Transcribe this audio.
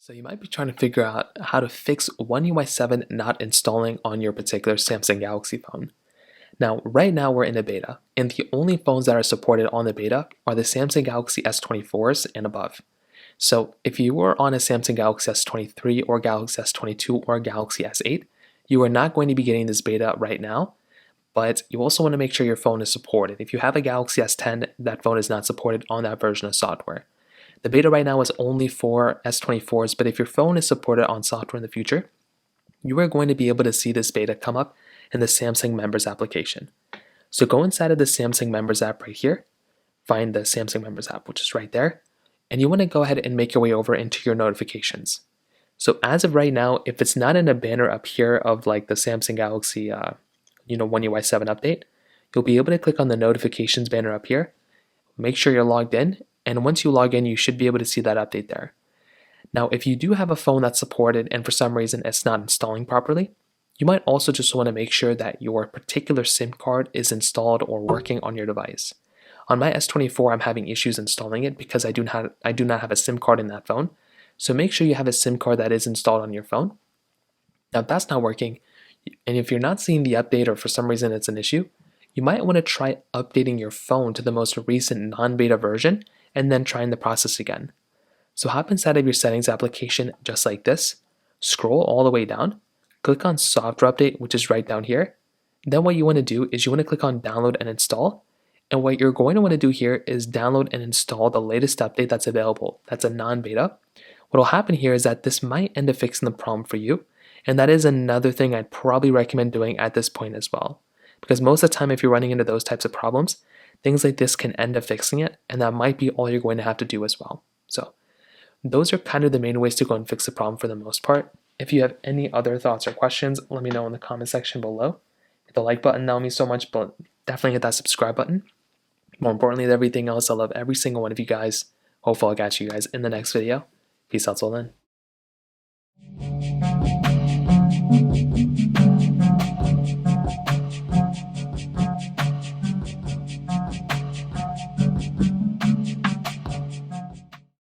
So you might be trying to figure out how to fix One UI 7 not installing on your particular Samsung Galaxy phone. Now, right now we're in a beta, and the only phones that are supported on the beta are the Samsung Galaxy S24s and above. So if you were on a Samsung Galaxy S23 or Galaxy S22 or Galaxy S8, you are not going to be getting this beta right now, but you also want to make sure your phone is supported. If you have a Galaxy S10, that phone is not supported on that version of software. The beta right now is only for S24s, but if your phone is supported on software in the future, you are going to be able to see this beta come up in the Samsung Members application. So go inside of the Samsung Members app right here, find the Samsung Members app, which is right there, and you want to go ahead and make your way over into your notifications. So as of right now, if it's not in a banner up here of like the Samsung Galaxy, One UI 7 update, you'll be able to click on the notifications banner up here, make sure you're logged in, and once you log in, you should be able to see that update there. Now, if you do have a phone that's supported and for some reason it's not installing properly, you might also just want to make sure that your particular SIM card is installed or working on your device. On my S24, I'm having issues installing it because I do not have a SIM card in that phone. So make sure you have a SIM card that is installed on your phone. Now, if that's not working, and if you're not seeing the update or for some reason it's an issue, you might want to try updating your phone to the most recent non-beta version and then trying the process again. So hop inside of your settings application just like this, scroll all the way down, click on software update, which is right down here. Then what you want to do is you want to click on download and install. And what you're going to want to do here is download and install the latest update that's available. That's a non-beta. What will happen here is that this might end up fixing the problem for you. And that is another thing I'd probably recommend doing at this point as well. Because most of the time, if you're running into those types of problems, things like this can end up fixing it, and that might be all you're going to have to do as well. So those are kind of the main ways to go and fix the problem for the most part. If you have any other thoughts or questions, let me know in the comment section below. Hit the like button, that would mean so much, but definitely hit that subscribe button. More importantly than everything else, I love every single one of you guys. Hopefully I'll catch you guys in the next video. Peace out till then.